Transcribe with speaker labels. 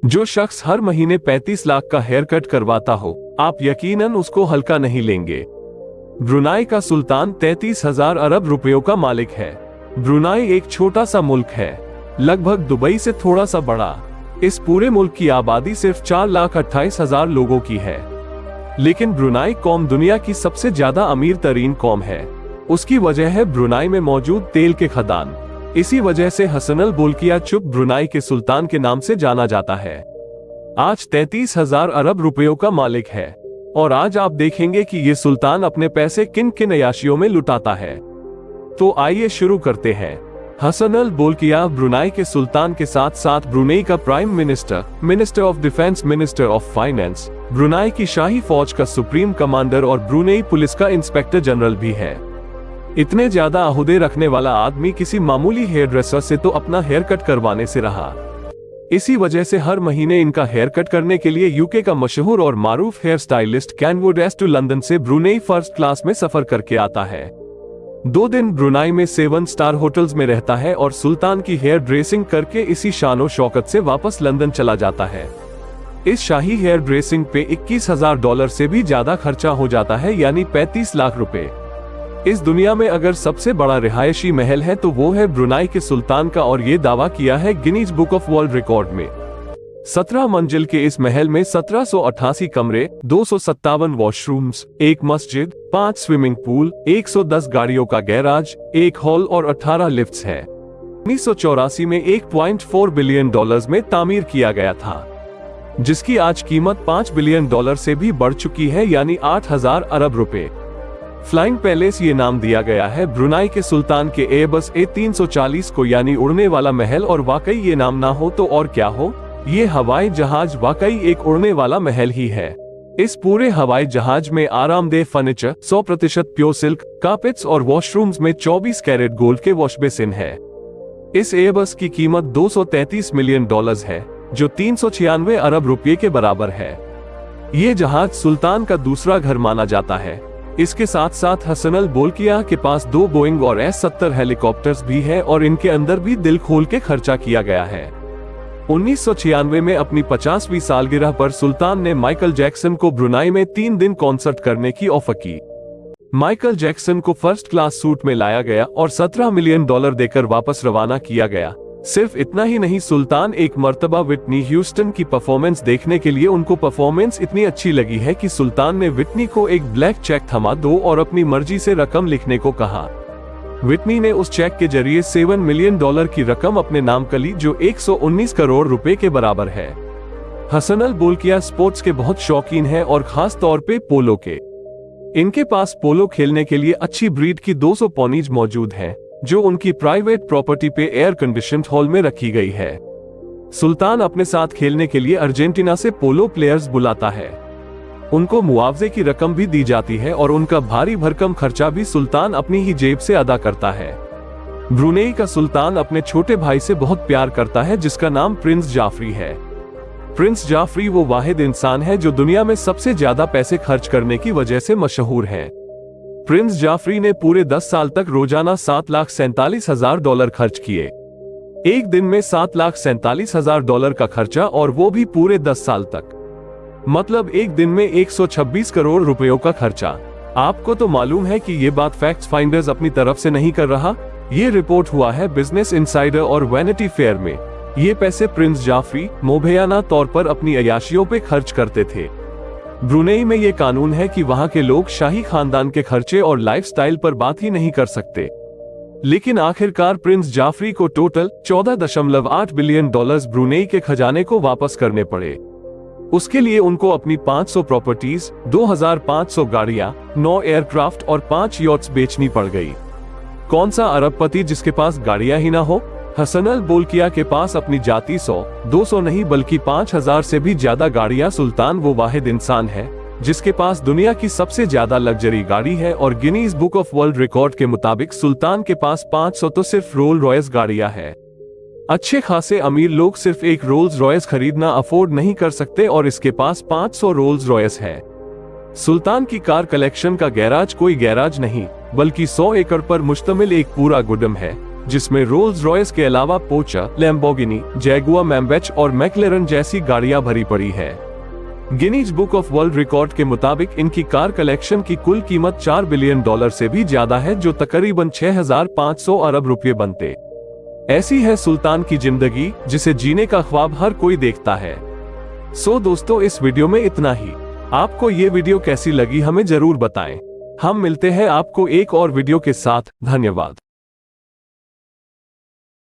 Speaker 1: जो शख्स हर महीने 35 लाख का हेयर कट करवाता हो, आप यकीनन उसको हल्का नहीं लेंगे। ब्रुनाई का सुल्तान 33,000 अरब रुपयों का मालिक है। ब्रुनाई एक छोटा सा मुल्क है, लगभग दुबई से थोड़ा सा बड़ा। इस पूरे मुल्क की आबादी सिर्फ 4,28,000 लोगों की है, लेकिन ब्रुनाई कौम दुनिया की सबसे ज्यादा अमीर तरीन कौम है। उसकी वजह है ब्रुनाई में मौजूद तेल के खदान। इसी वजह से हसन अल बोल्किया चुप ब्रुनाई के सुल्तान के नाम से जाना जाता है। आज 33,000 अरब रुपयों का मालिक है, और आज आप देखेंगे कि ये सुल्तान अपने पैसे किन किन अयाशियों में लुटाता है। तो आइए शुरू करते हैं। हसन अल बोल्किया ब्रुनाई के सुल्तान के साथ साथ ब्रुनेई का prime minister, minister of defence, minister of finance, Brunei की शाही फौज का सुप्रीम कमांडर और ब्रुनेई पुलिस का इंस्पेक्टर जनरल भी है। इतने ज्यादा ओहदे रखने वाला आदमी किसी मामूली हेयर ड्रेसर से तो अपना हेयर कट करवाने से रहा। इसी वजह से हर महीने इनका हेयर कट करने के लिए यूके का मशहूर और मारूफ हेयर स्टाइलिस्ट कैनवुड एस टू लंदन से ब्रुनेई फर्स्ट क्लास में सफर करके आता है। 2 दिन ब्रुनाई में 7 स्टार होटल्स में रहता है और सुल्तान की हेयर ड्रेसिंग करके इसी शानो शौकत से वापस लंदन चला जाता है। इस शाही हेयर ड्रेसिंग पे $21,000 से भी ज्यादा खर्चा हो जाता है, यानी 35 लाख रुपए। इस दुनिया में अगर सबसे बड़ा रिहायशी महल है तो वो है ब्रुनाई के सुल्तान का, और ये दावा किया है Guinness book of world record में। 17 मंजिल के इस महल में 1788 कमरे, 257 वॉशरूम्स, 1 मस्जिद, 5 स्विमिंग पूल, 110 गाड़ियों का गैराज, 1 हॉल और 18 लिफ्ट्स है। 1984 में $1.4 बिलियन में तामीर किया गया था, जिसकी आज कीमत $5 बिलियन से भी बढ़ चुकी है, यानी 8,000 अरब रुपए। फ्लाइंग पैलेस ये नाम दिया गया है ब्रुनाई के सुल्तान के एयरबस A340 को, यानी उड़ने वाला महल। और वाकई ये नाम ना हो तो और क्या हो, ये हवाई जहाज वाकई एक उड़ने वाला महल ही है। इस पूरे हवाई जहाज में आरामदेह फर्नीचर, 100% प्योर सिल्क कार्पेट्स और वॉशरूम्स में 24 कैरेट गोल्ड के वॉश बेसिन है। इस एयरबस की कीमत $233 मिलियन है, जो 396 अरब रुपये के बराबर है। ये जहाज सुल्तान का दूसरा घर माना जाता है। इसके साथ साथ हसन अल बोल्किया के पास 2 बोइंग और S-70 हेलीकॉप्टर्स भी है, और इनके अंदर भी दिल खोल के खर्चा किया गया है। 1996 में अपनी 50वीं सालगिरह पर सुल्तान ने माइकल जैक्सन को ब्रुनाई में 3 दिन कॉन्सर्ट करने की ऑफर की। माइकल जैक्सन को फर्स्ट क्लास सूट में लाया गया और $17 मिलियन देकर वापस रवाना किया गया। सिर्फ इतना ही नहीं, सुल्तान एक मर्तबा विटनी ह्यूस्टन की परफॉर्मेंस देखने के लिए, उनको परफॉर्मेंस इतनी अच्छी लगी है कि सुल्तान ने विटनी को एक ब्लैक चेक थमा दो और अपनी मर्जी से रकम लिखने को कहा। विटनी ने उस चेक के जरिए $7 मिलियन की रकम अपने नाम कर ली, जो 119 करोड़ रुपए के बराबर है। हसन अल बोल्किया स्पोर्ट्स के बहुत शौकीन है, और खास तौर पे पोलो के। इनके पास पोलो खेलने के लिए अच्छी ब्रीड की 200 पोनीज मौजूद हैं, जो उनकी प्राइवेट प्रॉपर्टी पे एयर कंडीशनड हॉल में रखी गई है। सुल्तान अपने साथ खेलने के लिए अर्जेंटीना से पोलो प्लेयर्स बुलाता है। उनको मुआवजे की रकम भी दी जाती है, और उनका भारी भरकम खर्चा भी सुल्तान अपनी ही जेब से अदा करता है। ब्रुनेई का सुल्तान अपने छोटे भाई से बहुत प्यार करता है, जिसका नाम प्रिंस जाफरी है। प्रिंस जाफरी वो वाहिद इंसान है जो दुनिया में सबसे ज्यादा पैसे खर्च करने की वजह से मशहूर है। प्रिंस जाफरी ने पूरे 10 साल तक रोजाना $7,47,000 खर्च किए। एक दिन में $7,47,000 का खर्चा, और वो भी पूरे 10 साल तक। मतलब एक दिन में 126 करोड़ रुपयों का खर्चा। आपको तो मालूम है कि ये बात फैक्ट फाइंडर्स अपनी तरफ से नहीं कर रहा, ये रिपोर्ट हुआ है बिजनेस इनसाइडर और वैनिटी फेयर में। ये पैसे प्रिंस जाफरी मोबेयाना तौर पर अपनी अयाशियों पे खर्च करते थे। ब्रुनेई में ये कानून है कि वहां के लोग शाही खानदान के खर्चे और लाइफस्टाइल पर बात ही नहीं कर सकते। लेकिन आखिरकार प्रिंस जाफरी को टोटल $14.8 बिलियन ब्रुनेई के खजाने को वापस करने पड़े। उसके लिए उनको अपनी 500 प्रॉपर्टीज, 2,500 गाड़ियां, 9 एयरक्राफ्ट और 5 यॉट्स बेचनी पड़ गई। कौन सा अरबपति जिसके पास गाड़ियां ही ना हो। हसन अल बोल्किया के पास अपनी जाति 100-200 नहीं बल्कि 5,000 से भी ज्यादा गाड़ियां। सुल्तान वो वाहिद इंसान है जिसके पास दुनिया की सबसे ज्यादा लग्जरी गाड़ी है, और Guinness book of world record के मुताबिक सुल्तान के पास 500 तो सिर्फ रोल रॉयस गाड़ियां है। अच्छे खासे अमीर लोग सिर्फ एक रोल्स रॉयस खरीदना अफोर्ड नहीं कर सकते, और इसके पास 500 रोल्स रॉयस है। सुल्तान की कार कलेक्शन का गैराज कोई गैराज नहीं बल्कि 100 एकड़ पर मुश्तमिल एक पूरा गुडम है। जिसमें रोल्स रॉयस के अलावा पोर्शे, लैम्बोर्गिनी, जैगुआर मैम्बेच और मैक्लेरन जैसी गाड़ियां भरी पड़ी है। Guinness book of world record के मुताबिक इनकी कार कलेक्शन की कुल कीमत $4 बिलियन से भी ज्यादा है, जो तकरीबन 6,500 अरब रुपये बनते। ऐसी है सुल्तान की जिंदगी, जिसे जीने का ख्वाब हर कोई देखता है। सो दोस्तों, इस वीडियो में इतना ही। आपको ये वीडियो कैसी लगी हमें जरूर बताएं। हम मिलते हैं आपको एक और वीडियो के साथ। धन्यवाद।